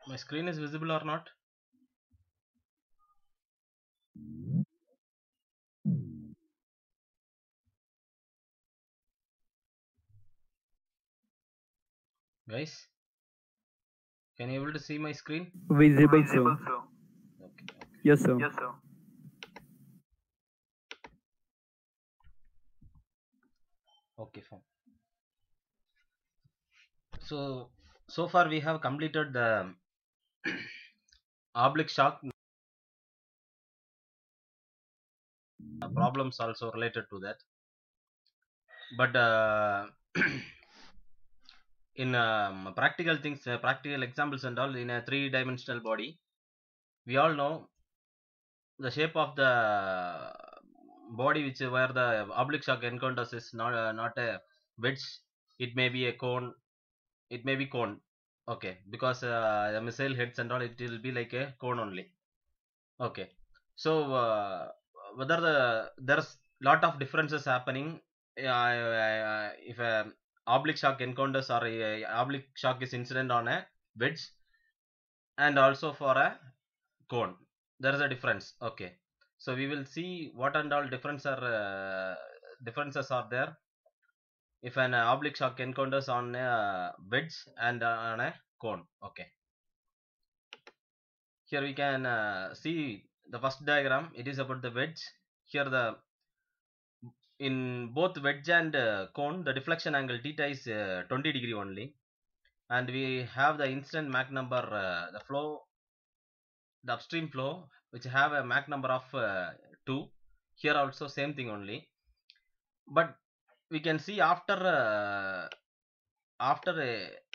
My screen is visible or not? Guys, can you able to see my screen? Visible, sir. Visible, sir. Okay, okay. Yes, sir. Yes, sir. Okay, fine. So far we have completed the oblique shock problems also related to that. But in practical things, practical examples and all in a three-dimensional body, we all know the shape of the body which where the oblique shock encounters is not a wedge. It may be a cone. It may be cone. Okay, because the missile heads and all, it will be like a cone only. Okay, so whether there's lot of differences happening if a oblique shock encounters or a oblique shock is incident on a wedge and also for a cone, there is a difference. Okay, so we will see what and all differences are there if an oblique shock encounters on a wedge and on a cone. Okay, here we can see the first diagram. It is about the wedge. Here the in both wedge and cone, the deflection angle theta is 20 degree only, and we have the incident Mach number, the flow, the upstream flow, which have a Mach number of 2. Here also same thing only, but we can see after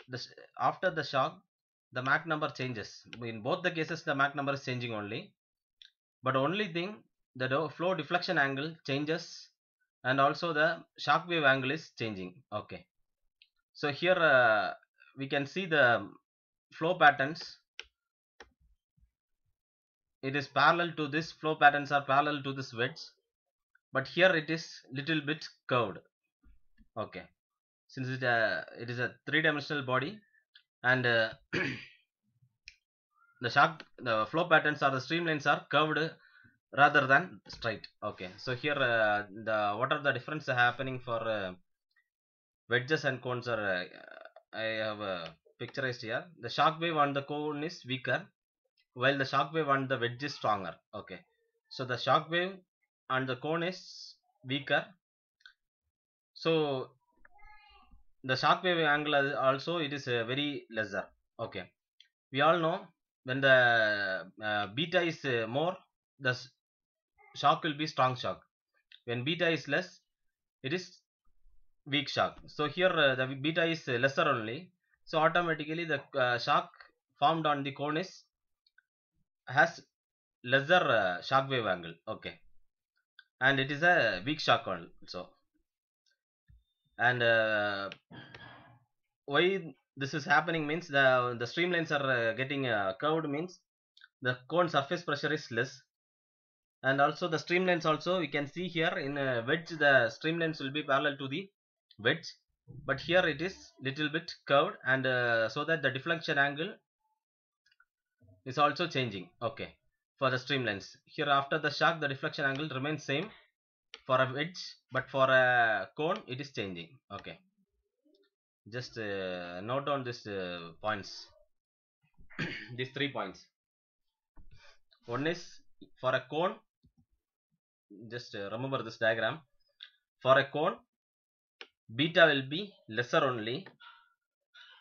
this after the shock, the Mach number changes. In both the cases, the Mach number is changing only, but only thing, the flow deflection angle changes, and also the shock wave angle is changing. Okay, so here we can see the flow patterns. It is parallel to this, flow patterns are parallel to this wedge, but here it is little bit curved. Okay, since it is a three-dimensional body, and the flow patterns or the streamlines are curved rather than straight. Okay, so here the what are the difference happening for wedges and cones are I have picturized here. The shock wave on the cone is weaker, while the shock wave on the wedge is stronger. Okay, so the shock wave on the cone is weaker, so the shock wave angle also it is very lesser. Okay, we all know when the beta is more, the shock will be strong shock. When beta is less, it is weak shock. So here the beta is lesser only, so automatically the shock formed on the cone is has lesser shock wave angle. Okay, and it is a weak shock also. And why this is happening means the streamlines are getting curved means the cone surface pressure is less, and also the streamlines also we can see here in wedge, the streamlines will be parallel to the wedge, but here it is little bit curved, and so that the deflection angle is also changing. Okay, for the streamlines here, after the shock the deflection angle remains same for a wedge, but for a cone it is changing. Okay, just note down this points. These 3 points. One is for a cone, just remember this diagram. For a cone, beta will be lesser only,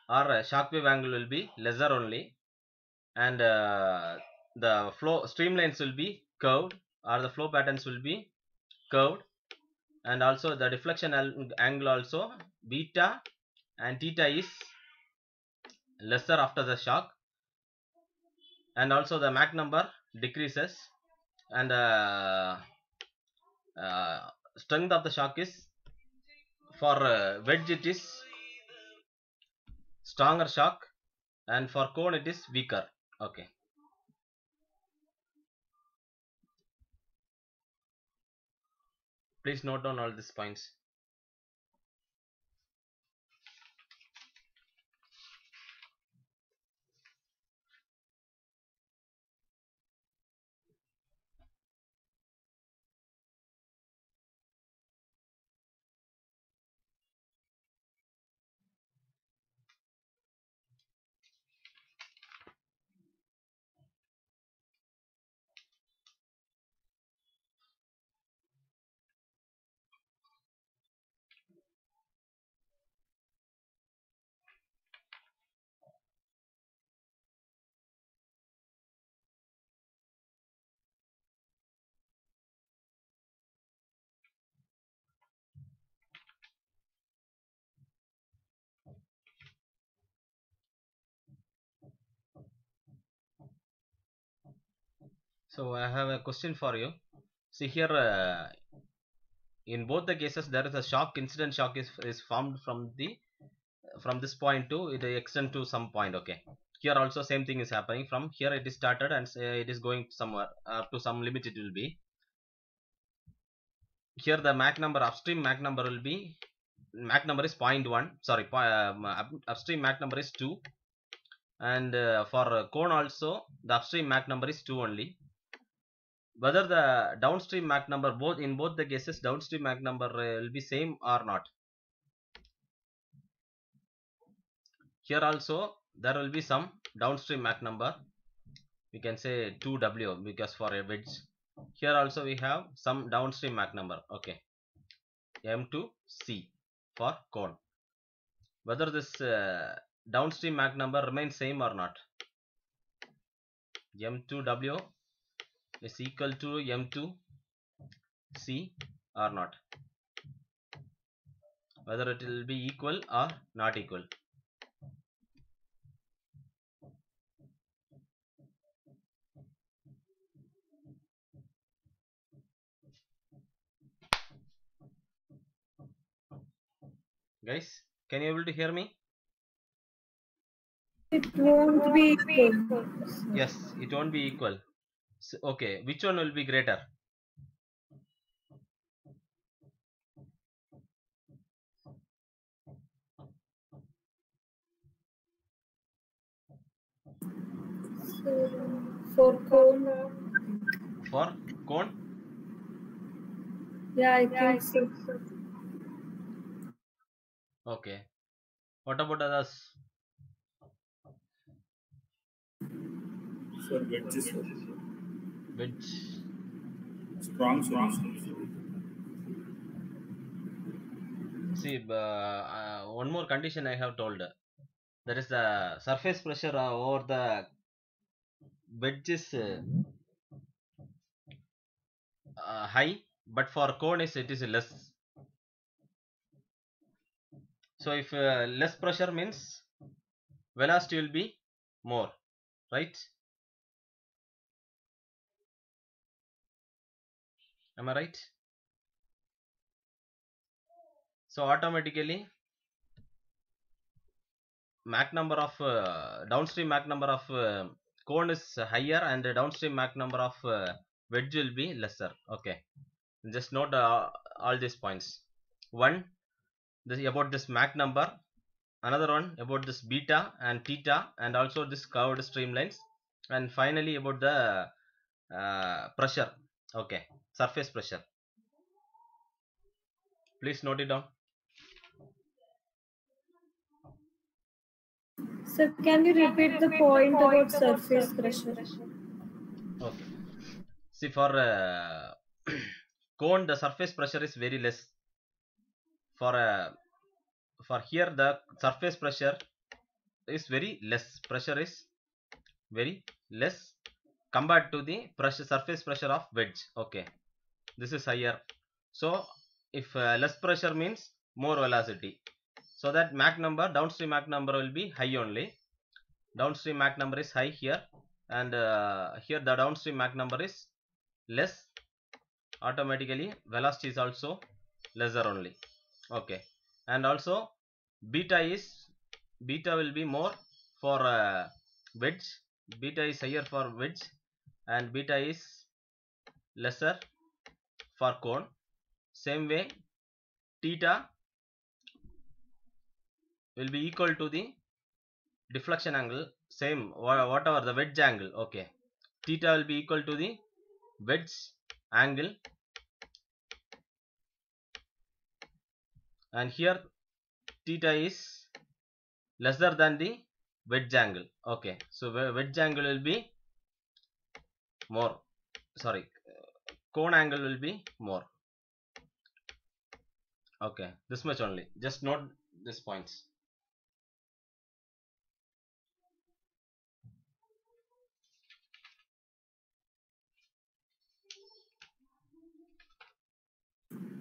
or shock wave angle will be lesser only, and the flow streamlines will be curved, or the flow patterns will be curved, and also the deflection angle also beta and theta is lesser after the shock, and also the Mach number decreases, and strength of the shock is for wedge it is stronger shock, and for cone it is weaker. Okay, please note down all these points. So I have a question for you. See here, in both the cases, there is a shock. Incident shock is formed from this point to it extend to some point. Okay. Here also same thing is happening. From here it is started and it is going somewhere up to some limit. It will be here the Mach number, upstream Mach number will be, Mach number is 0.1. Sorry, upstream Mach number is 2, and for cone also the upstream Mach number is 2 only. Whether the downstream Mach number, in both the cases downstream Mach number will be same or not. Here also there will be some downstream Mach number. We can say 2W because for a wedge. Here also we have some downstream Mach number. Okay, M2C for cone. Whether this downstream Mach number remains same or not. M2W is equal to M2C or not. Whether it will be equal or not equal. Guys, can you able to hear me? It won't be equal. Yes, it won't be equal. So, okay, which one will be greater? So, for cone. For cone? Yeah, I think so. Okay. What about others? Sir, wedges, sir. Wedge. Strong solution. See, one more condition I have told. That is the surface pressure over the wedge is high, but for cone it is less. So if less pressure means velocity will be more, right? Am I right? So automatically Mach number of downstream Mach number of cone is higher and the downstream Mach number of wedge will be lesser. Okay, just note all these points. One, this about this Mach number. Another one about this beta and theta, and also this curved streamlines, and finally about the pressure. Okay, surface pressure. Please note it down. So can you repeat the point about surface pressure? Okay. See, for cone the surface pressure is very less. For here the surface pressure is very less. Pressure is very less compared to the surface pressure of wedge. Okay, this is higher. So if less pressure means more velocity. So that Mach number, downstream Mach number will be high only. Downstream Mach number is high here, and here the downstream Mach number is less. Automatically velocity is also lesser only. Okay, and also beta will be more for wedge. Beta is higher for wedge, and beta is lesser for cone. Same way, theta will be equal to the deflection angle, same whatever the wedge angle. Okay, theta will be equal to the wedge angle, and here theta is lesser than the wedge angle. Okay, so wedge angle will be more, sorry, cone angle will be more. Okay, this much only, just note these points.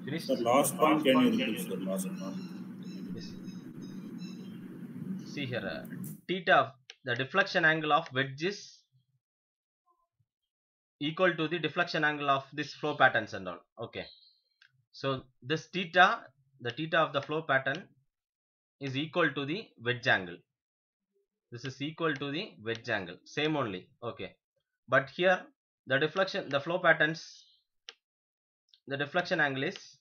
Finished? The last point, can you repeat, sir? Last point. Yes. See here, theta, the deflection angle of wedge is equal to the deflection angle of this flow patterns and all. Okay, so this theta, the theta of the flow pattern is equal to the wedge angle. This is equal to the wedge angle, same only. Okay, but here the deflection, the flow patterns, the deflection angle is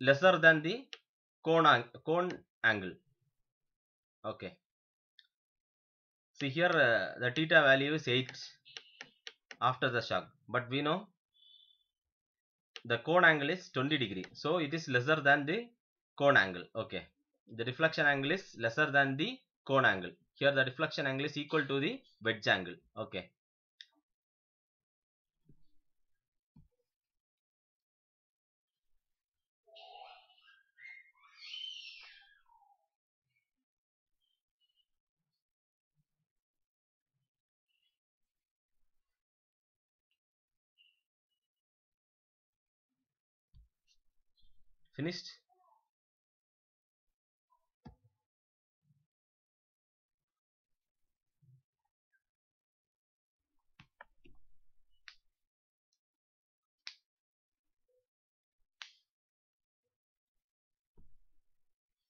lesser than the cone angle. Okay, see here the theta value is 8 after the shock, but we know the cone angle is 20 degree, so it is lesser than the cone angle. Okay, the deflection angle is lesser than the cone angle. Here the deflection angle is equal to the wedge angle. Okay, finished.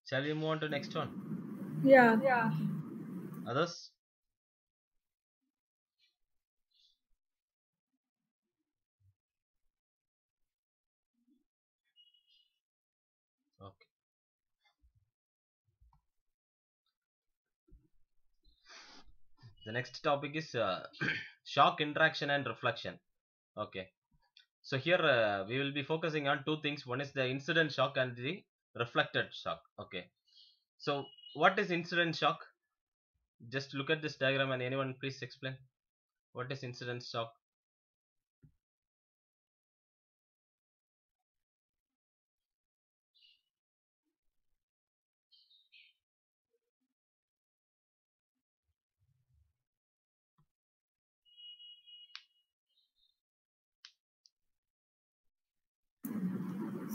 Shall we move on to next one? Yeah. Others? Okay. The next topic is shock interaction and reflection. Okay, so here we will be focusing on two things. One is the incident shock and the reflected shock. Okay, so what is incident shock? Just look at this diagram and anyone please explain what is incident shock.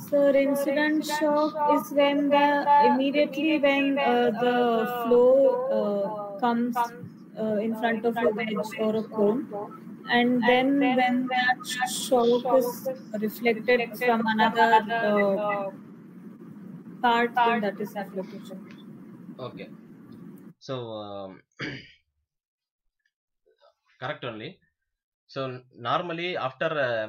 So incident shock is when immediately when the flow comes in front of a wedge or a cone, and then when that shock is reflected from another part, then that is reflection. Okay, so correct only. So normally after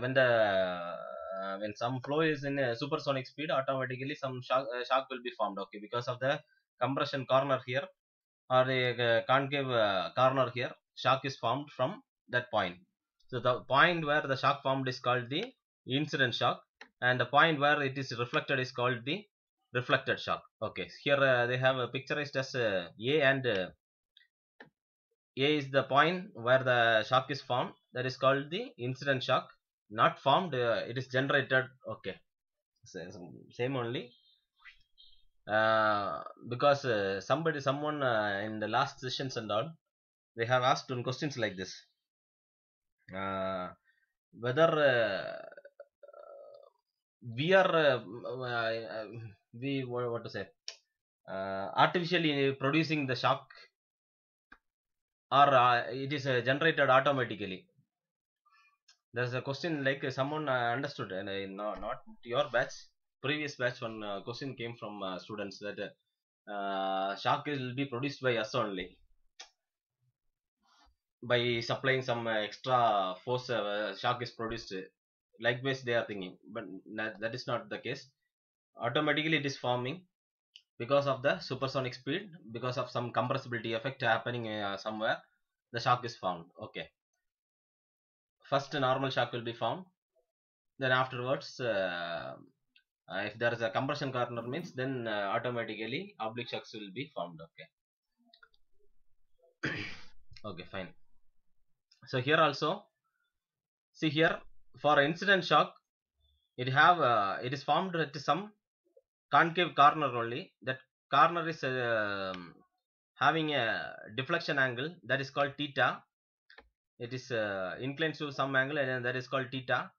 when some flow is in a supersonic speed, automatically some shock will be formed. Okay, because of the compression corner here or the concave corner here, shock is formed from that point. So the point where the shock formed is called the incident shock, and the point where it is reflected is called the reflected shock. Okay, here they have picturized as A, and A is the point where the shock is formed, that is called the incident shock. Not formed, it is generated. Okay, same only. Because someone in the last sessions and all, they have asked one questions like this, whether we are we what to say, artificially producing the shock, or it is generated automatically. There's a question like someone understood, and no, not your batch, previous batch, one question came from students that shock will be produced by us only by supplying some extra force. Shock is produced. Likewise, they are thinking, but that is not the case. Automatically, it is forming because of the supersonic speed, because of some compressibility effect happening somewhere. The shock is formed. Okay. First, normal shock will be formed. Then afterwards, if there is a compression corner means, then automatically oblique shocks will be formed. Okay. Okay, fine. So here also, see here, for incident shock, it is formed at some concave corner only. That corner is having a deflection angle that is called theta. It is inclined to some angle, and that is called theta.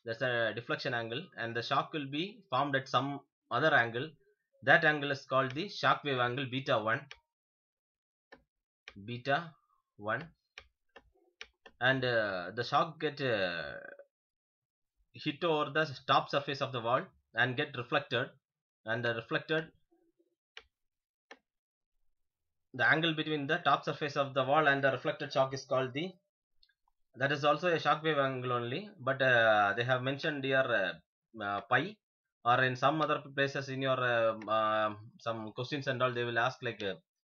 That's a deflection angle, and the shock will be formed at some other angle. That angle is called the shock wave angle beta 1, and the shock get hit over the top surface of the wall and get reflected, and the angle between the top surface of the wall and the reflected shock is called that is also a shock wave angle only, but they have mentioned here pi, or in some other places in your some questions and all, they will ask like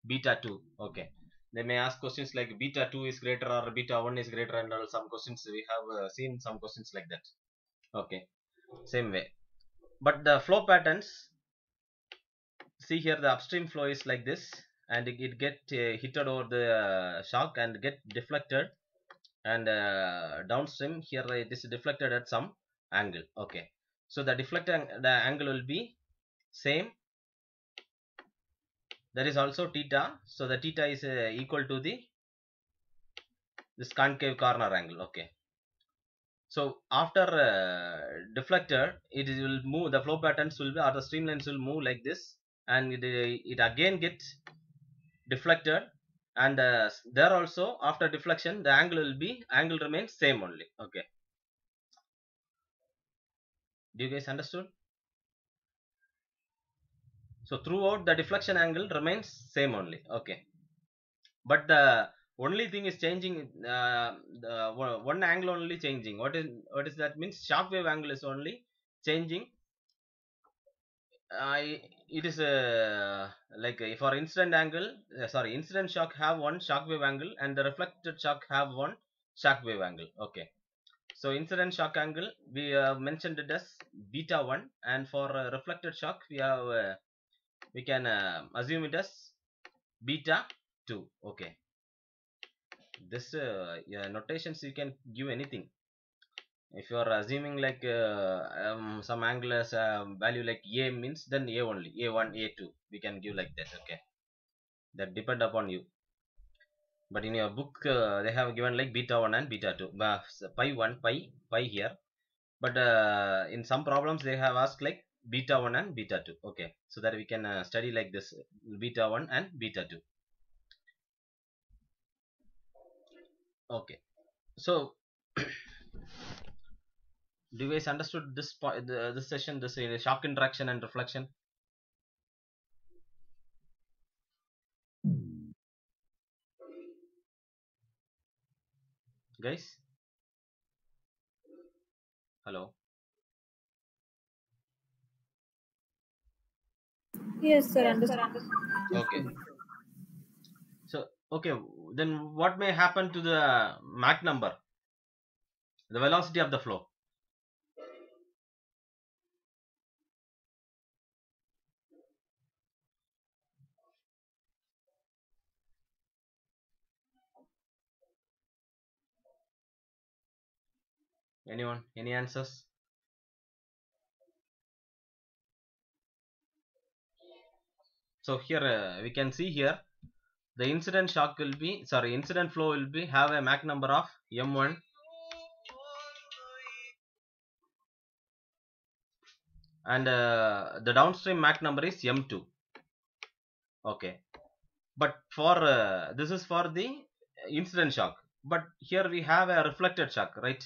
beta 2. Okay, they may ask questions like beta 2 is greater or beta 1 is greater, and all some questions we have seen some questions like that. Okay, same way. But the flow patterns, see here the upstream flow is like this, and it get hitted over the shock and get deflected, and downstream here it is deflected at some angle. Okay, so the the angle will be same, that is also theta, so the theta is equal to this concave corner angle. Okay, so after deflected, it will move, the flow patterns will be, or the streamlines will move like this, and it again get deflected, and there also after deflection the angle remains same only. Okay, do you guys understood? So throughout the deflection angle remains same only. Okay, but the only thing is changing, the one angle only changing. What is that means? Shock wave angle is only changing. It is like for incident angle, incident shock have one shock wave angle, and the reflected shock have one shock wave angle. Okay, so incident shock angle we mentioned it as beta 1, and for reflected shock we can assume it as beta 2. Okay, this notations you can give anything. If you are assuming like some angle as value like a means, then a only, a1 a2 we can give like that. Okay, that depend upon you, but in your book they have given like beta 1 and beta 2, pi 1 pi here, but in some problems they have asked like beta 1 and beta 2. Okay, so that we can study like this, beta 1 and beta 2. Okay, so do you guys understood this point, this session, this shock interaction and reflection? Guys, hello? Yes, sir. Understood. Okay, so okay, then what may happen to the Mach number, the velocity of the flow? Anyone, any answers? So here we can see here the incident shock will be, incident flow will be have a Mach number of m1, and the downstream Mach number is m2. Okay, but for this is for the incident shock, but here we have a reflected shock, right?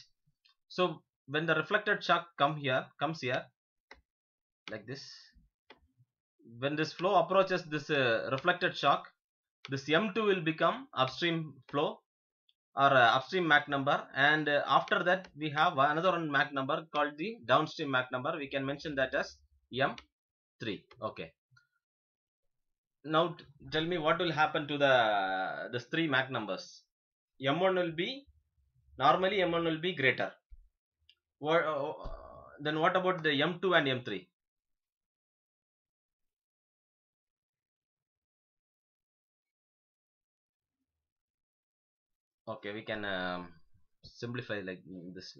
So when the reflected shock comes here like this, when this flow approaches this reflected shock, this m2 will become upstream flow, or upstream Mach number, and after that we have another one Mach number called the downstream Mach number. We can mention that as m3. Okay, now tell me what will happen to these three Mach numbers. M1 will be, normally M1 will be greater. Then what about the M2 and M3? Okay, we can simplify like this.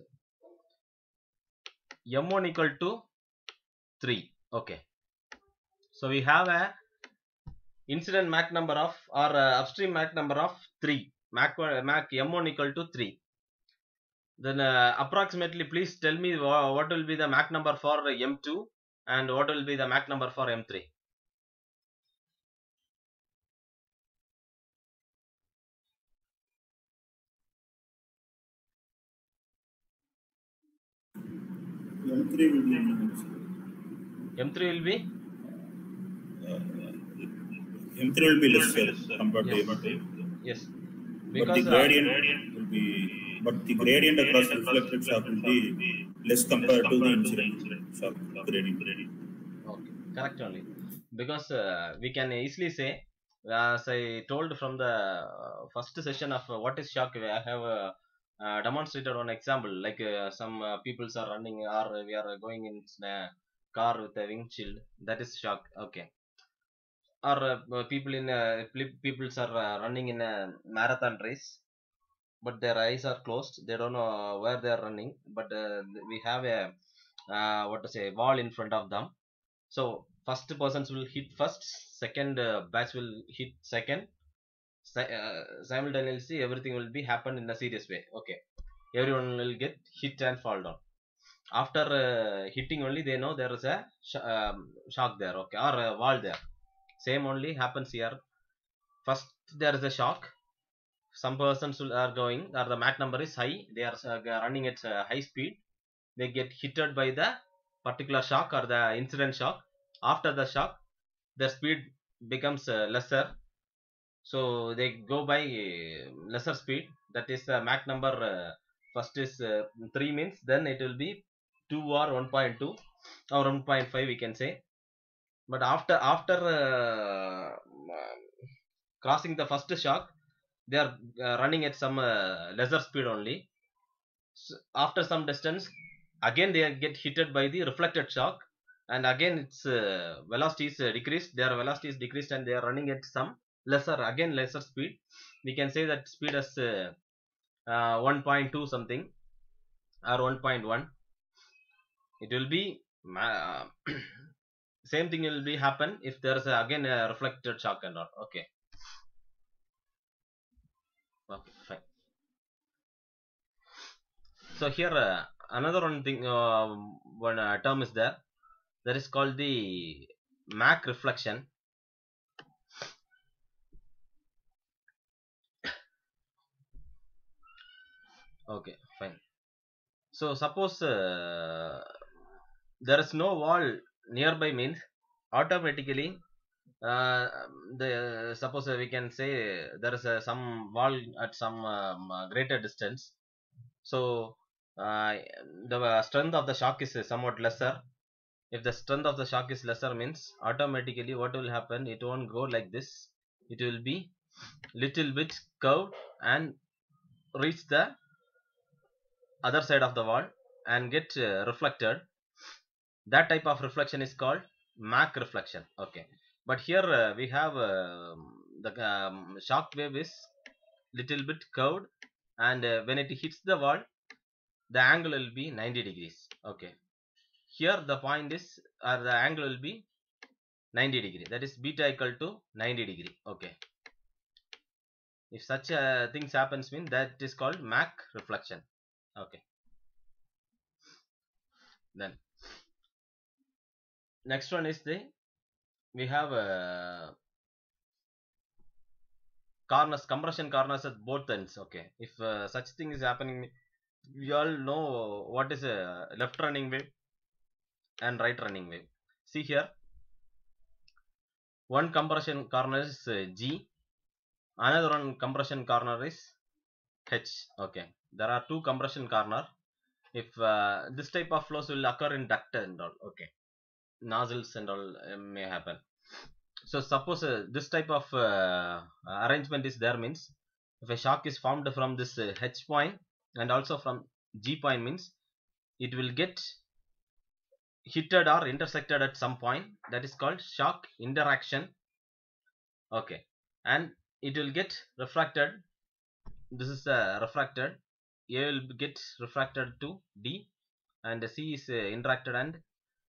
M1 equal to 3. Okay, so we have a incident Mach number of, or upstream Mach number of 3. Mach M1 equal to 3. Then approximately please tell me what will be the Mach number for M2 and what will be the Mach number for M3. M3 will be minimum, sir. M3 will be M3 will be less, sir, compared to yes, M2. yes, But the because gradient will be, but the gradient across reflected shock will be less compared to the incident shock gradient. okay, correct only, because we can easily say, as I told from the first session of what is shock, I have demonstrated one example, like some peoples are running, or we are going in a car with a windshield, that is shock. Okay, or people in peoples are running in a marathon race, but their eyes are closed, they don't know where they are running, but we have a what to say, wall in front of them. So first persons will hit first, second batch will hit second, simultaneously everything will be happen in a serious way. Okay, everyone will get hit and fall down. After hitting only they know there is a shock there, okay, or a wall there. Same only happens here. First there is a shock, some persons are going, or the Mach number is high, they are running at high speed, they get hitted by the particular shock or the incident shock. After the shock their speed becomes lesser, so they go by lesser speed, that is Mach number first is 3 means, then it will be 2 or 1.2 or 1.5 we can say. But after crossing the first shock, they are running at some lesser speed only. So after some distance again they get hitted by the reflected shock, and again its velocity is decreased, their velocity is decreased, and they are running at some lesser speed. We can say that speed as 1.2 something or 1.1. It will be same thing will be happen if there is again a reflected shock and all. Okay, fine. So here another one thing, one term is there, that is called the Mach reflection. Okay, fine. So suppose there is no wall nearby means, automatically the suppose we can say there is some wall at some greater distance. So the strength of the shock is somewhat lesser. If the strength of the shock is lesser means, automatically what will happen, it won't go like this, it will be little bit curved and reach the other side of the wall and get reflected. That type of reflection is called Mach reflection. Okay, but here we have the shock wave is little bit curved, and when it hits the wall the angle will be 90 degrees. Okay, here the point is, or the angle will be 90 degree, that is beta equal to 90 degree. Okay, if such things happens mean, that is called Mach reflection. Okay, then next one is the, we have corners, compression corners at both ends. Okay, if such thing is happening, we all know what is a left running wave and right running wave. See here, one compression corner is G, another one compression corner is H. Okay, there are two compression corner. If this type of flows will occur in duct and all, okay, nozzles and all may happen. So suppose this type of arrangement is there means, if a shock is formed from this H point and also from G point means, it will get hitted or intersected at some point, that is called shock interaction. Okay, and it will get refracted, this is refracted, A will get refracted to D, and C is interacted, and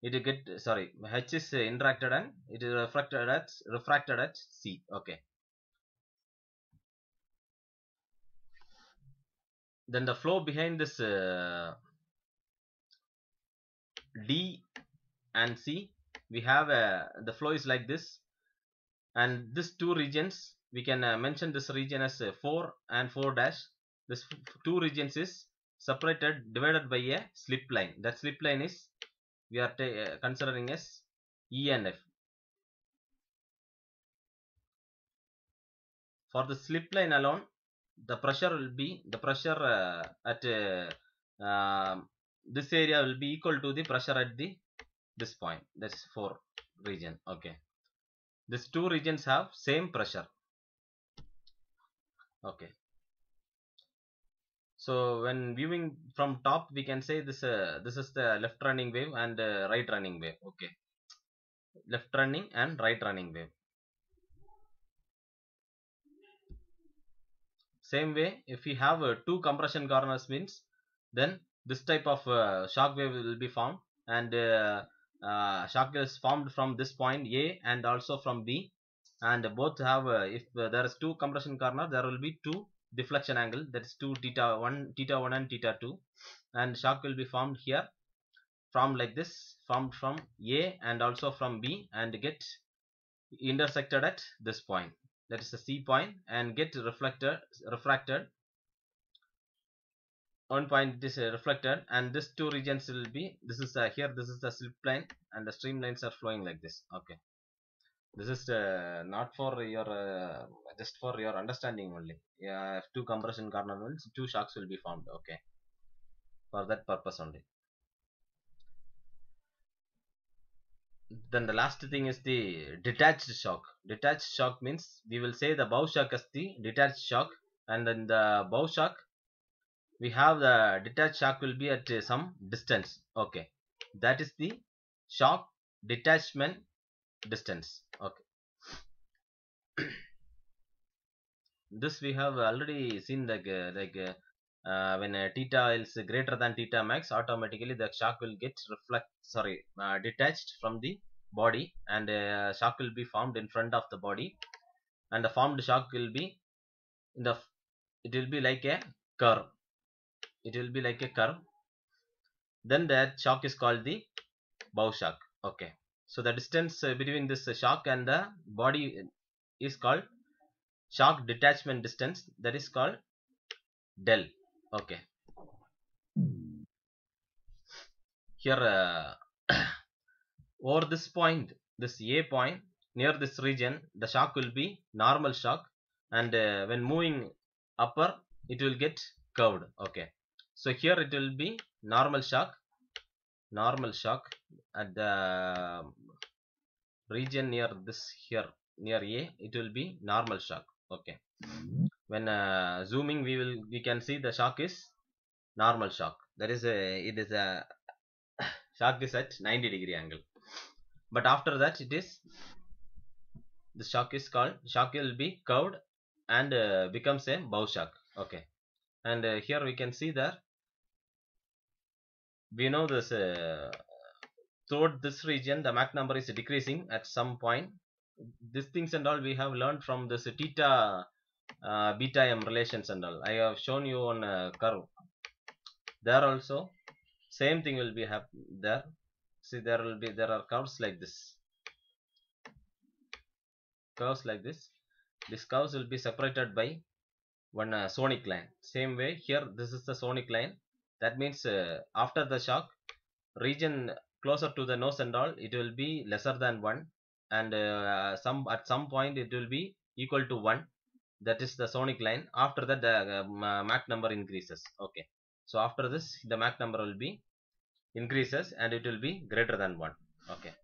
it will get, sorry, H is interacted and it is refracted at C. Okay, then the flow behind this D and C, we have the flow is like this, and this two regions we can mention this region as 4 and 4 dash. This two regions is separated, divided by a slip line. That slip line is we are considering as E and F. For the slip line alone, the pressure will be at this area will be equal to the pressure at this point. That's 4 region. Okay, these 2 regions have same pressure. Okay, so when viewing from top, we can say this is the left running wave and right running wave. Okay, left running and right running wave. Same way, if we have 2 compression corners means, then this type of shock wave will be formed, and shock is formed from this point A and also from B, and both have if there is 2 compression corner, there will be 2 deflection angle, that is 2 theta 1 and theta 2, and shock will be formed here, formed like this, formed from A and also from B, and get intersected at this point, that is the C point, and get refracted. One point it is reflected, and this 2 regions will be, this is here, this is the slip line, and the streamlines are flowing like this. Okay, this is not for your just for your understanding only. Yeah, if 2 compression corner means 2 shocks will be formed. Okay, for that purpose only. Then the last thing is the detached shock. Detached shock means we will say the bow shock as the detached shock, and then the bow shock we have the detached shock will be at some distance. Okay, that is the shock detachment distance. Okay, this we have already seen, like when theta is greater than theta max, automatically the shock will get detached from the body, and shock will be formed in front of the body, and the formed shock will be it will be like a curve. It will be like a curve. Then that shock is called the bow shock. Okay, so the distance between this shock and the body is called shock detachment distance, that is called del. Okay, here over this point, this A point, near this region, the shock will be normal shock, and when moving upper, it will get curved. Okay, so here it will be normal shock at the region near this, here near A, it will be normal shock. Okay, when zooming, we can see the shock is normal shock, that is it is a shock is at 90-degree angle. But after that, the shock will be curved and becomes a bow shock. Okay, and here we can see that we know this throughout this region the Mach number is decreasing at some point. These things and all we have learned from this theta beta m relations and all. I have shown you on a curve. There also same thing will be there. See, there are curves like this. These curves will be separated by one sonic line. Same way here, this is the sonic line. That means after the shock, region closer to the nose and all, it will be lesser than 1, and at some point it will be equal to 1. That is the sonic line. After that, the Mach number increases. Okay, so after this, the Mach number will be increases and it will be greater than 1. Okay,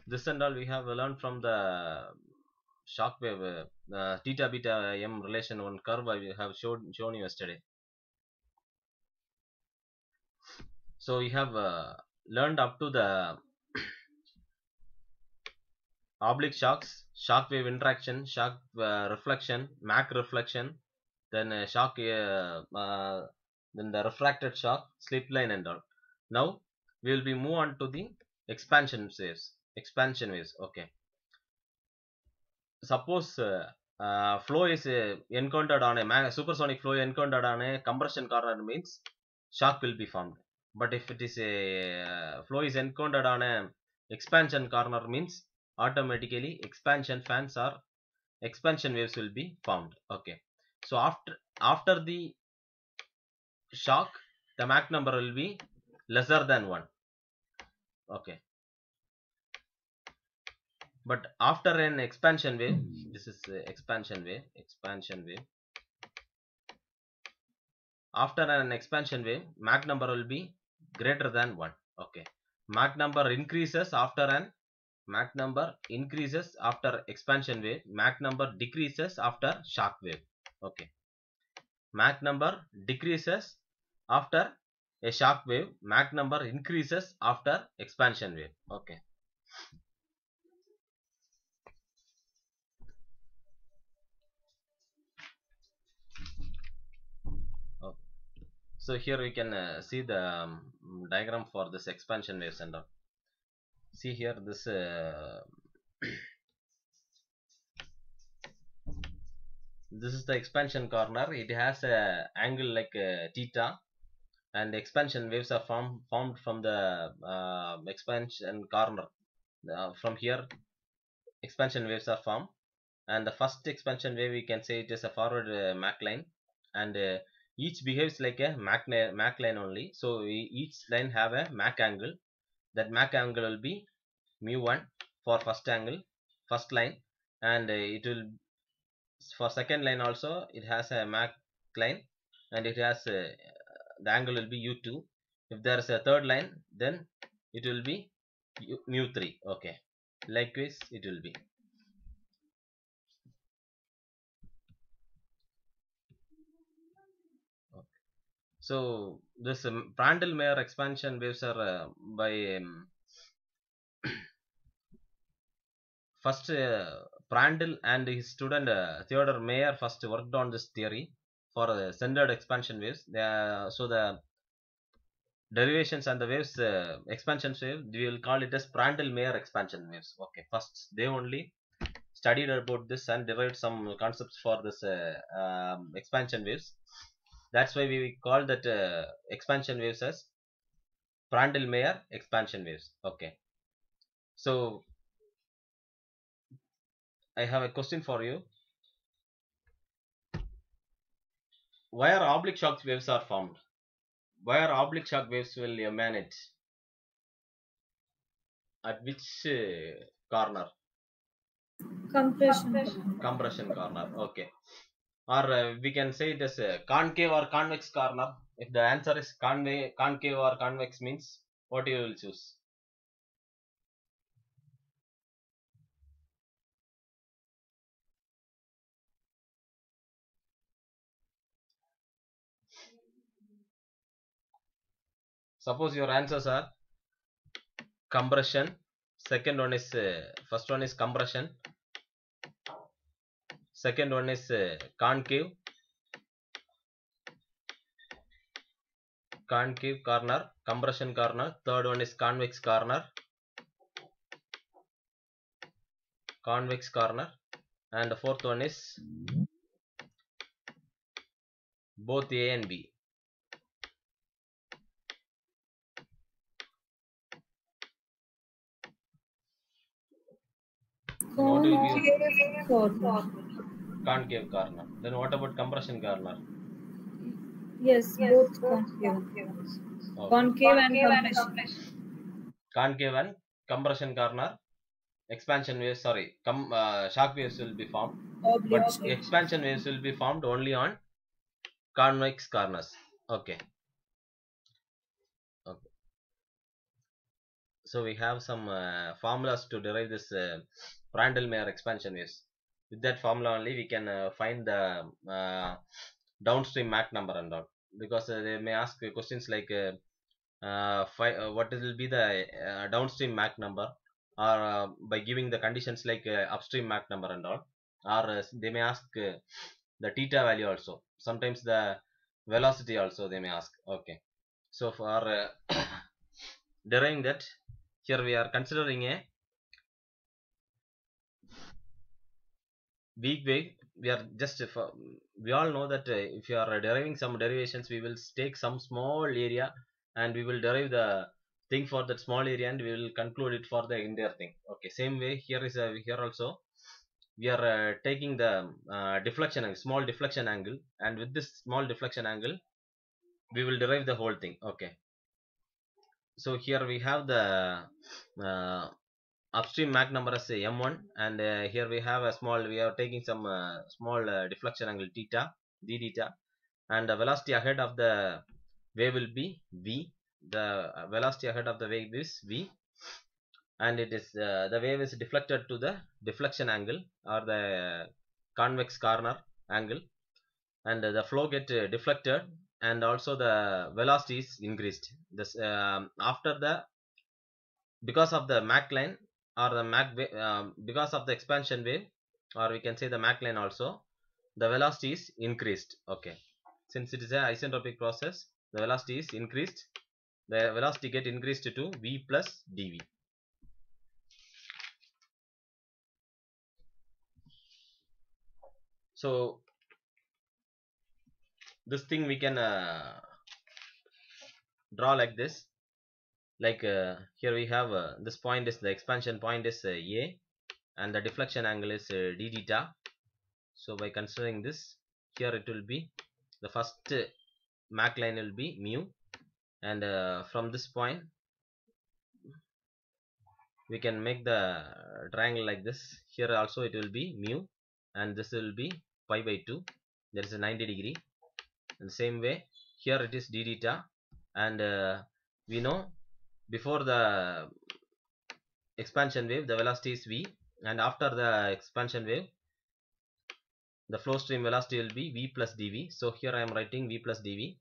this and all we have learned from the shock wave theta beta m relation, one curve I have shown you yesterday. So we have learned up to the oblique shocks, shock wave interaction, shock reflection, Mach reflection, then shock then the refracted shock, slip line and all. Now we will be move on to the expansion waves. Okay, suppose flow is encountered on a supersonic flow encountered on a compression corner, means shock will be formed. But if it is a flow is encountered on a expansion corner, means automatically expansion fans or expansion waves will be formed. Okay, so after the shock, the Mach number will be lesser than 1. Okay, but after an expansion wave, this is expansion wave. After an expansion wave, Mach number will be greater than 1. Okay, Mach number increases after expansion wave. Mach number decreases after shock wave. Okay, Mach number decreases after a shock wave. Mach number increases after expansion wave. Okay. So here we can see the diagram for this expansion waves and all. See here, this this is the expansion corner. It has a angle like theta, and expansion waves are formed from the expansion corner. From here, expansion waves are formed, and the first expansion wave, we can say it is a forward Mach line, and each behaves like a Mach line only. So each line have a Mach angle. That Mach angle will be mu1 for first line, and it will for second line also it has a Mach line, and it has the angle will be u2. If there is a third line, then it will be mu3. Okay, likewise it will be. So this Prandtl-Meyer expansion waves are by first Prandtl and his student Theodor Meyer first worked on this theory for centered expansion waves. So the derivations and the waves, expansion wave, we will call it as Prandtl-Meyer expansion waves. Okay, first they only studied about this and derived some concepts for this expansion waves. That's why we call that expansion waves as Prandtl-Meyer expansion waves. Okay, so I have a question for you. Why are oblique shock waves are formed? Why are oblique shock waves will emanate? At which corner? Compression corner. Okay. Or we can say it as a concave or convex corner. If the answer is concave or convex, means what you will choose? Suppose your answers are compression. Second one is first one is compression. Second one is concave corner, compression corner. Third one is convex corner, and the fourth one is both A and B. Concave corner. Then what about compression corner? Yes, both concave. Okay. Concave and compression. Concave and compression corner. Expansion waves, shock waves will be formed, but expansion waves will be formed only on convex corners. Okay. So we have some formulas to derive this Prandtl-Meyer expansion waves. With that formula only we can find the downstream Mach number and all, because they may ask questions like what will be the downstream Mach number, or by giving the conditions like upstream Mach number and all, or they may ask the theta value also, sometimes the velocity also they may ask. Okay, so for deriving that, here we are considering a weak wave. We are just we all know that if you are deriving some derivations, we will take some small area and we will derive the thing for that small area, and we will conclude it for the entire thing. Okay, same way here is here also we are taking the deflection angle, small deflection angle, and with this small deflection angle we will derive the whole thing. Okay, so here we have the uh, upstream Mach number as m1, and here we have a small, we are taking some small deflection angle theta, d theta, and the velocity ahead of the wave will be v. The velocity ahead of the wave is v, and it is the wave is deflected to the deflection angle or the convex corner angle, and the flow get deflected, and also the velocity is increased. This after the, because of the Mach line or the because of the expansion wave, or we can say the Mach line also, the velocity is increased. Okay, since it is a isentropic process, the velocity is increased, the velocity get increased to v plus dv. So this thing we can draw like this, like here we have this point is the expansion point is a, and the deflection angle is d theta. So by considering this, here it will be the first Mach line will be mu, and from this point we can make the triangle like this. Here also it will be mu, and this will be pi by 2, there is a 90 degree. In the same way here it is d theta, and we know before the expansion wave the velocity is v, and after the expansion wave the flow stream velocity will be v plus dv. So here I am writing v plus dv,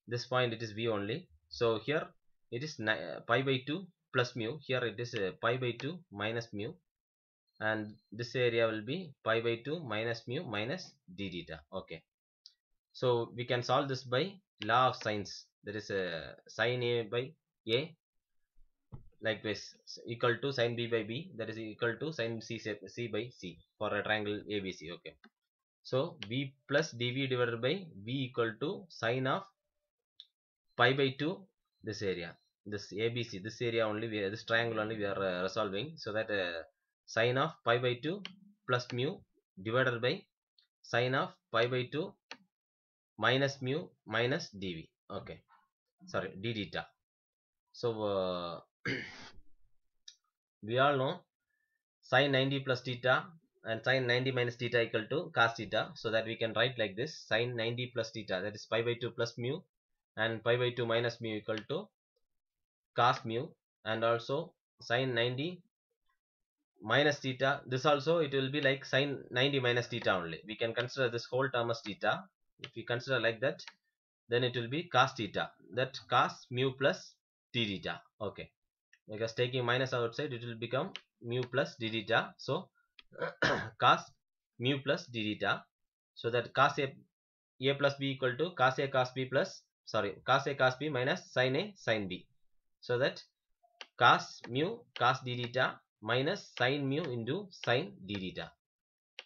this point it is v only. So here it is pi by 2 plus mu, here it is pi by 2 minus mu, and this area will be pi by 2 minus mu minus d theta. Okay, so we can solve this by law of sines. There is a sin a by a, like this, equal to sin b by b, that is equal to sin c by c for a triangle ABC. Okay, so v plus dv divided by v equal to sine of pi by 2, this area, this ABC, this area only, this triangle only we are resolving. So that sine of pi by 2 plus mu divided by sine of pi by 2 minus mu minus dv. Okay, sorry, d theta. So we all know sin 90 plus theta and sin 90 minus theta equal to cos theta, so that we can write like this: sin 90 plus theta, that is pi by 2 plus mu, and pi by 2 minus mu equal to cos mu, and also sin 90 minus theta, this also it will be like sin 90 minus theta only. We can consider this whole term as theta. If we consider like that, then it will be cos theta, that cos mu plus d theta. Okay, because taking minus outside it will become mu plus d theta. So cos mu plus d theta, so that cos a plus b equal to cos a cos b plus, sorry, cos a cos b minus sin a sin b. So that cos mu cos d theta minus sin mu into sin d theta.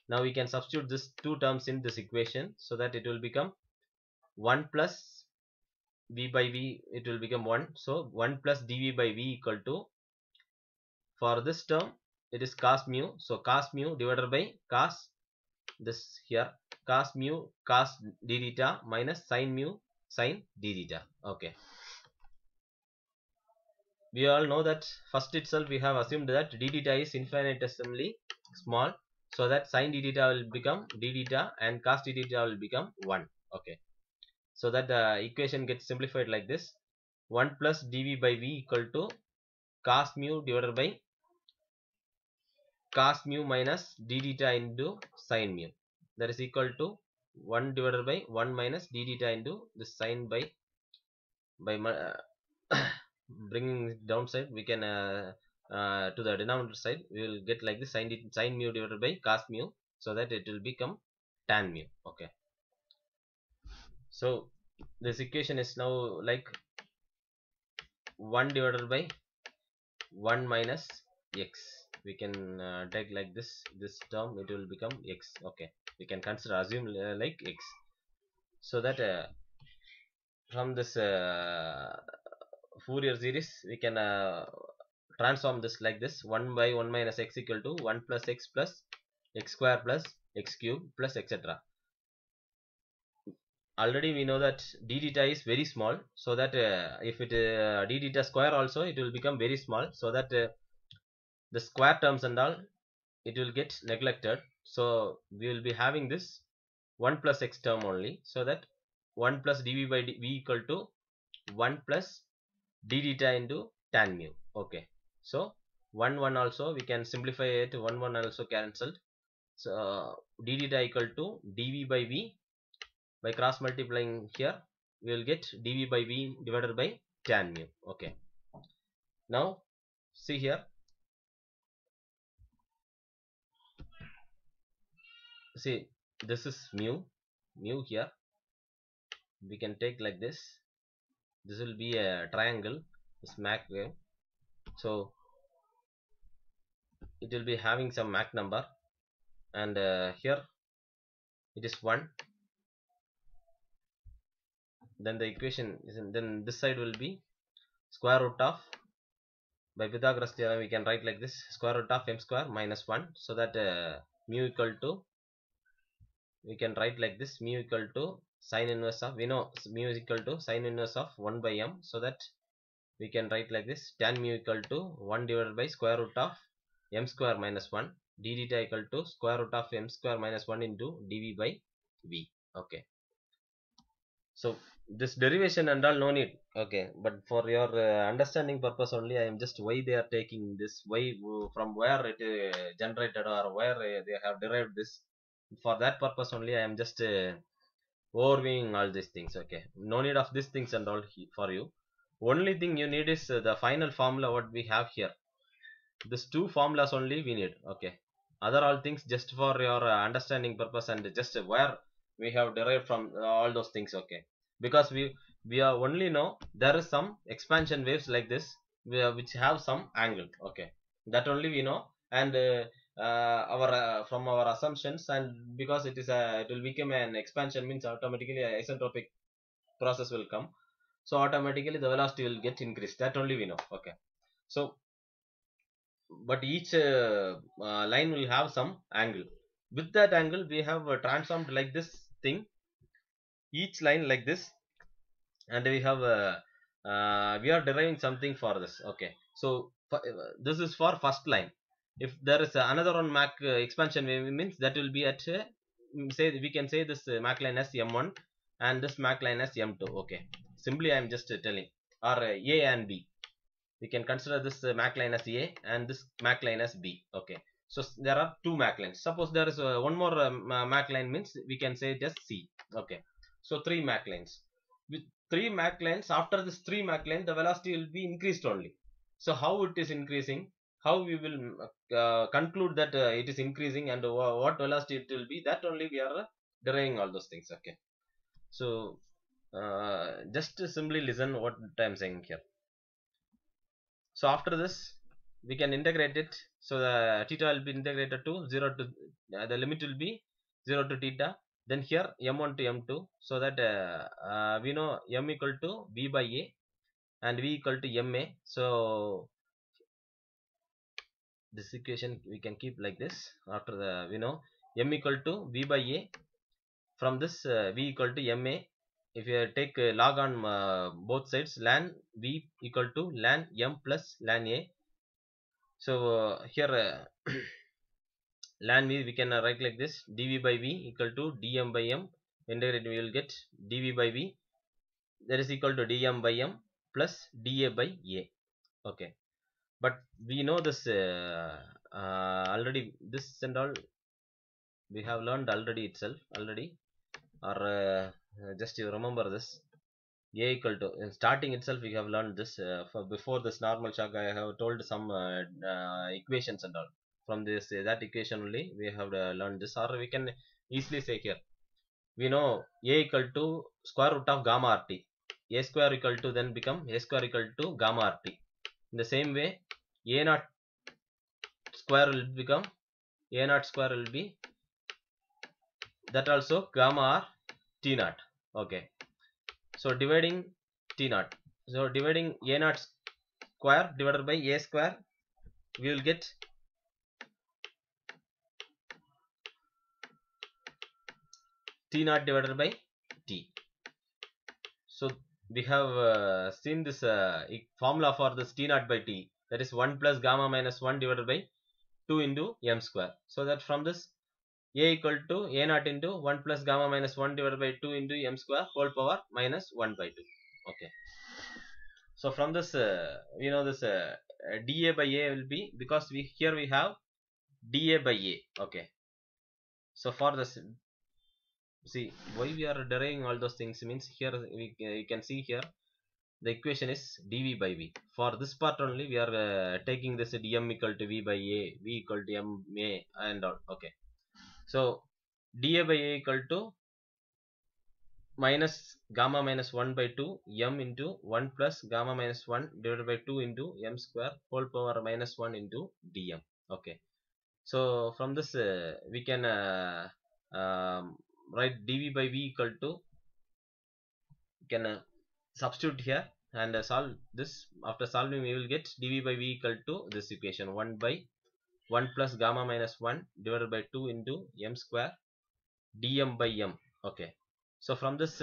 Now we can substitute this two terms in this equation, so that it will become 1 plus v by v, it will become 1. So 1 plus dv by v equal to, for this term it is cos mu, so cos mu divided by cos, this here, cos mu cos d theta minus sin mu sin d theta. Okay, we all know that first itself we have assumed that d theta is infinitesimally small, so that sin d theta will become d theta and cos d theta will become 1. Okay, so that the equation gets simplified like this: 1 plus dv by v equal to cos mu divided by cos mu minus d theta into sin mu, that is equal to 1 divided by 1 minus d theta into this sin by bringing it downside, we can to the denominator side, we will get like this: sin mu divided by cos mu, so that it will become tan mu. Okay, so this equation is now like 1 divided by 1 minus x. We can take like this term, it will become x. Okay, we can consider, assume like x, so that from this Fourier series, we can transform this like this: 1 by 1 minus x equal to 1 plus x square plus x cube plus etc. Already we know that d theta is very small, so that if it d theta square also, it will become very small, so that the square terms and all, it will get neglected. So we will be having this 1 plus x term only, so that 1 plus dv by v equal to 1 plus d theta into tan mu. Okay, so 1 also we can simplify it, 1 also cancelled. So d theta equal to dv by v, by cross multiplying here we will get dv by v divided by tan mu. Okay, now see here, see this is mu here, we can take like this. This will be a triangle, this Mach wave, so it will be having some Mach number, and here it is 1. Then the equation is then this side will be square root of, by Pythagoras theorem we can write like this, square root of m square minus 1, so that mu equal to, we can write like this, mu equal to sine inverse of, we know mu is equal to sine inverse of 1 by m, so that we can write like this, tan mu equal to 1 divided by square root of m square minus 1, d theta equal to square root of m square minus 1 into dv by v. Okay, so this derivation and all no need. Okay, but for your understanding purpose only, I am just why they are taking this, why, from where it generated, or where they have derived this. For that purpose only I am just overviewing all these things. Okay, no need of these things and all for you. Only thing you need is the final formula what we have here. This two formulas only we need. Okay, other all things just for your understanding purpose, and just where we have derived from all those things. Okay, because we are only know there is some expansion waves like this which have some angle. Okay, that only we know, and our from our assumptions, and because it is it will become an expansion, means automatically a isentropic process will come, so automatically the velocity will get increased. That only we know. Okay, so but each line will have some angle. With that angle we have transformed like this thing, each line like this, and we have we are deriving something for this. Okay, so this is for first line. If there is another one Mach expansion wave, means that will be at say, we can say this Mach line as m1 and this Mach line as m2. Okay, simply I am just telling, or a and b, we can consider this Mach line as a and this Mach line as b. Okay, so there are two Mach lines. Suppose there is one more Mach line, means we can say it as c. Okay, so 3 Mach lines. With 3 Mach lines, after this 3 Mach line, the velocity will be increased only. So how it is increasing, how we will conclude that it is increasing, and what velocity it will be, that only we are deriving all those things. Okay, so just simply listen what I am saying here. So after this we can integrate it, so the theta will be integrated to 0 to the limit will be 0 to theta, then here m1 to m2, so that we know m equal to v by a and v equal to ma. So this equation we can keep like this. After the, we know m equal to v by a, from this v equal to ma, if you take log on both sides, ln v equal to ln m plus ln a. So here ln v we can write like this, dv by v equal to dm by m, integrate we will get dv by v, that is equal to dm by m plus da by a. Okay, but we know this already, this and all we have learned already itself already, or just you remember this, a equal to, in starting itself we have learned this. For before this normal shock I have told some equations and all. From this that equation only we have learned this, or we can easily say here, we know a equal to square root of gamma rt, a square equal to then become a square equal to gamma rt. In the same way, a naught square will become a naught square will be that also gamma r t naught. Okay, so dividing t naught, So dividing a naught square divided by a square, we will get t naught divided by t. So we have seen this formula for this t naught by t, that is 1 plus gamma minus 1 divided by 2 into m square. So that from this a equal to a naught into 1 plus gamma minus 1 divided by 2 into m square whole power minus 1 by 2. Okay. So from this we know this dA by a will be, because here we have dA by a. Okay. So for this, see why we are deriving all those things means here you can see here the equation is dv by v. For this part only we are taking this dm equal to v by a, v equal to m a and all. Okay. So dA by a equal to minus gamma minus 1 by 2 m into 1 plus gamma minus 1 divided by 2 into m square whole power minus 1 into dm. Okay. So from this we can write dv by v equal to, we can substitute here and solve this. After solving we will get dv by v equal to this equation 1 by 1 plus gamma minus 1 divided by 2 into m square dm by m. Okay. So from this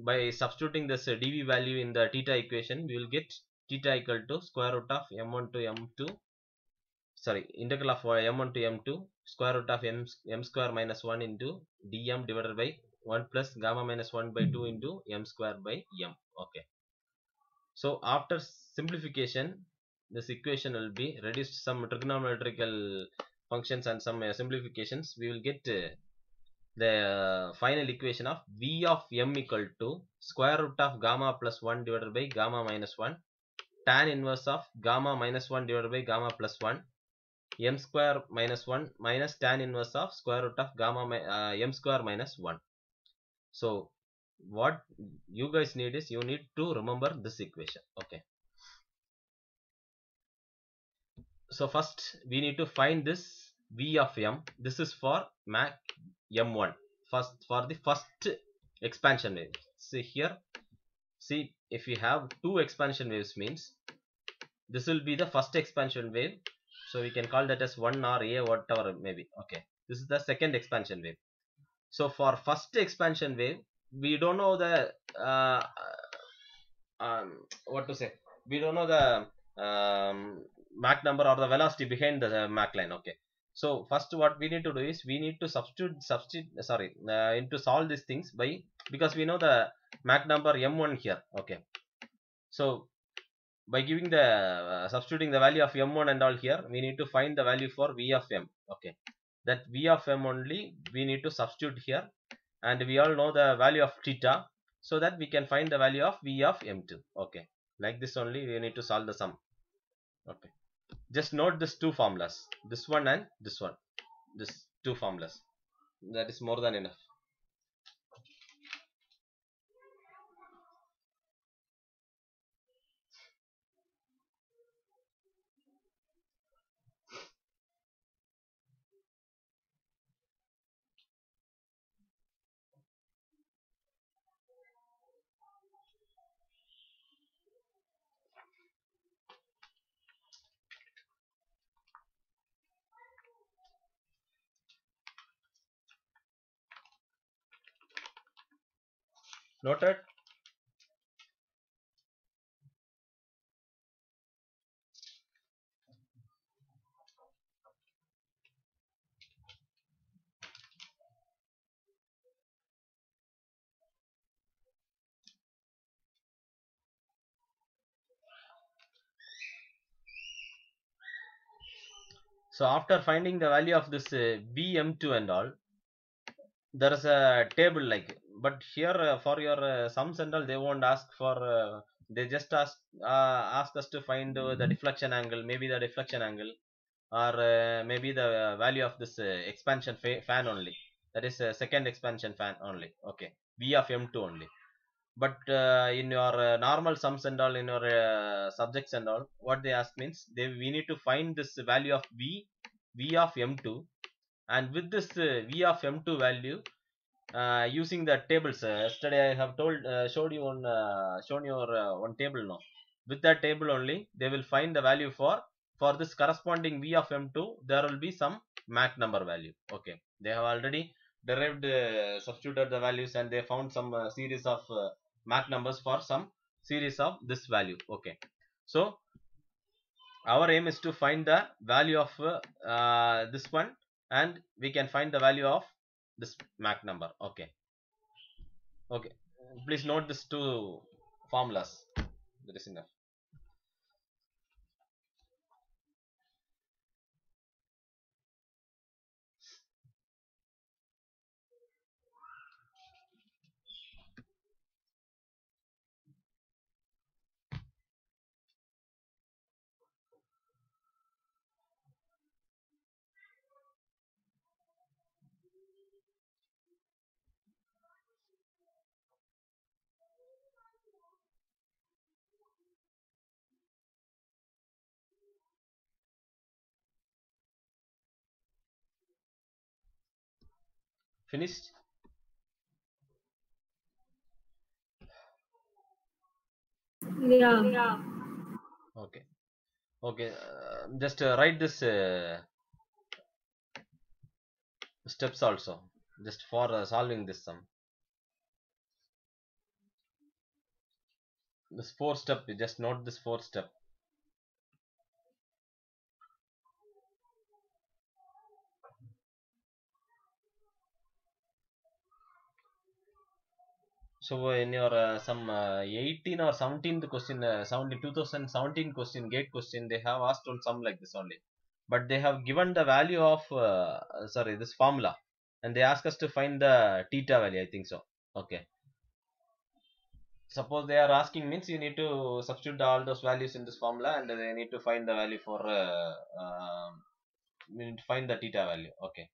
by substituting this dv value in the theta equation, we will get theta equal to square root of m1 to m2, sorry, integral of m1 to m2 square root of m square minus 1 into dm divided by 1 plus gamma minus 1 by 2 into m square by m. Okay. So after simplification, this equation will be reduced to some trigonometrical functions and some simplifications. We will get the final equation of v of m equal to square root of gamma plus 1 divided by gamma minus 1 tan inverse of gamma minus 1 divided by gamma plus 1 m square minus 1 minus tan inverse of square root of gamma m square minus 1. So what you guys need is, you need to remember this equation. Okay. So first we need to find this v of m. This is for Mach m1, first for the first expansion wave. See here, see if we have two expansion waves means this will be the first expansion wave, so we can call that as 1 or a, whatever maybe. Okay. This is the second expansion wave. So for first expansion wave, we don't know the what to say, we don't know the Mach number or the velocity behind the Mach line. Okay. So first what we need to do is, we need to to solve these things by, because we know the Mach number m1 here. Okay. So by giving the substituting the value of m1 and all here, we need to find the value for v of m. Okay. That v of m only we need to substitute here, and we all know the value of theta, so that we can find the value of v of m2. Okay. Like this only we need to solve the sum. Okay. Just note this two formulas, this one and this one, this two formulas. That is more than enough. Noted? So after finding the value of this Vm2 and all, there is a table like, but here for your sums and all, they won't ask for, they just ask us to find the deflection angle, maybe the deflection angle, or maybe the value of this expansion fan only, that is second expansion fan only. Okay. V of m2 only. But in your normal sums and all, in your subjects and all, what they ask means, we need to find this value of v of m2, and with this v of m2 value, using the tables. Yesterday I have showed you on shown your one table now. With that table only, they will find the value for this corresponding v of m2. There will be some Mach number value. Okay, they have already derived, substituted the values, and they found some series of Mach numbers for some series of this value. Okay, so our aim is to find the value of this one, and we can find the value of this Mach number. Okay, okay, please note these two formulas. That is enough. Finished? Yeah. Okay, okay, just write this steps also, just for solving this sum. This four step, you just note this fourth step. So in your some 18 or 17th question, 2017 question, gate question, they have asked on some like this only, but they have given the value of sorry, this formula, and they ask us to find the theta value, I think so. Okay, suppose they are asking, means you need to substitute all those values in this formula, and they need to find the value for we need to find the theta value. Okay,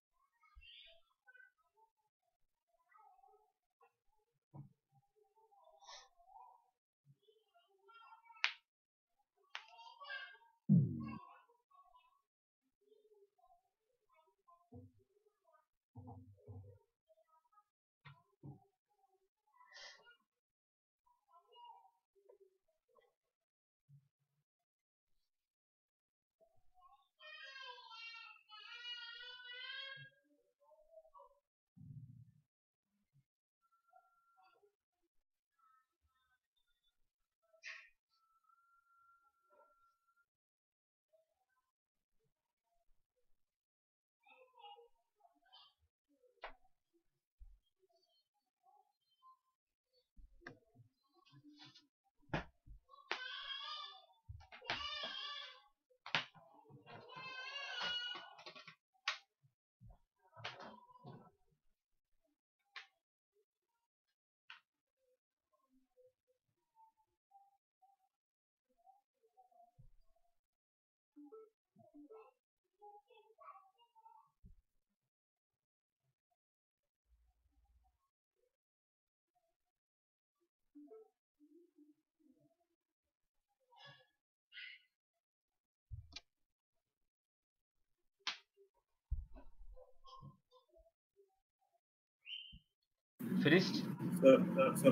finished? Sir,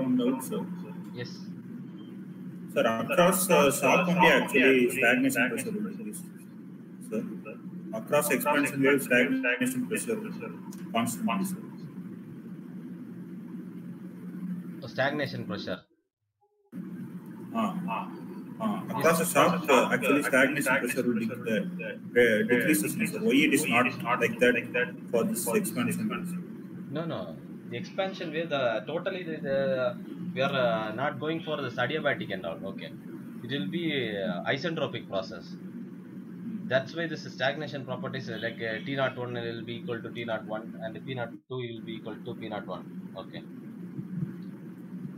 one doubt, sir. Yes. Sir, across shock only actually stagnation pressure will increase. Sir, across expansion wave stagnation pressure constantly, sir. Stagnation pressure. Across the shock, actually stagnation pressure will decreases, sir. Why it is not like that for this expansion wave? No. The expansion wave, the totally we are not going for the adiabatic and all. Okay, it will be isentropic process. That's why this stagnation properties like T01 will be equal to T01, and P02 will be equal to P01. Okay,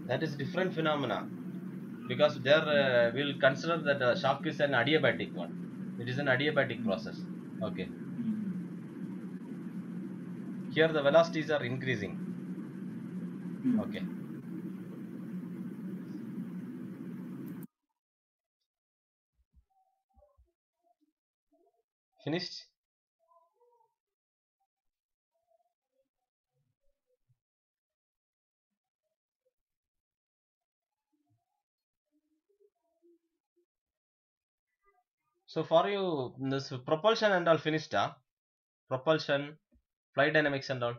that is different phenomena, because there we'll consider that the shock is an adiabatic one. It is an adiabatic process. Okay, here the velocities are increasing. Okay, finished? So for you, this propulsion and all finished, propulsion, flight dynamics and all.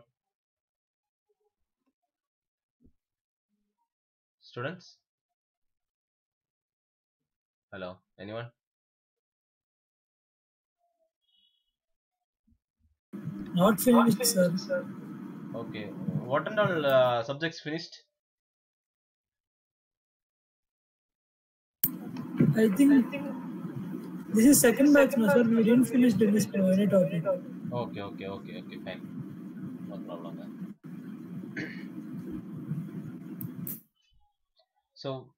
Students? Hello, anyone? Not finished, sir. Okay, what and all subjects finished? I think this is second batch, no, sir. We didn't finish this any topic. Okay, fine. No problem then. So,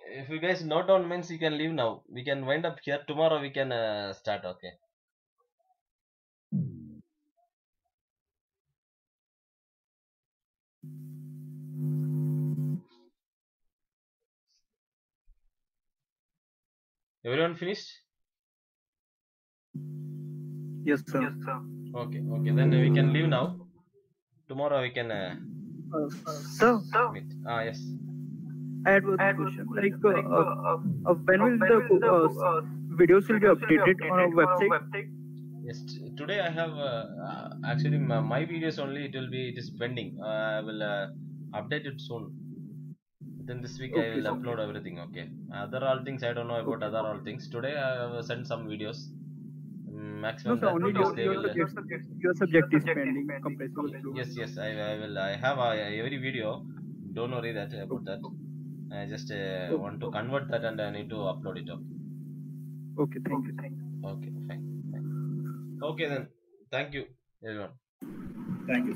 if you guys note down means you can leave now. We can wind up here. Tomorrow we can start, okay? Everyone finished? Yes, sir. Okay, then we can leave now. Tomorrow we can Sir, meet. Yes. I had one question. Like, when will the videos will be updated on our website? Yes. Today I have actually my videos only. It is pending. I will update it soon. Within this week I will upload everything. Okay. Other all things I don't know about other all things. Today I have sent some videos. Maximum No, sir, only videos they will. your subject is pending. Compressible flow. Yes. I will. I have every video. Don't worry that about that. I just want to convert that and I need to upload it. Okay, thank you. Okay, fine. Okay then. Thank you, everyone. Thank you.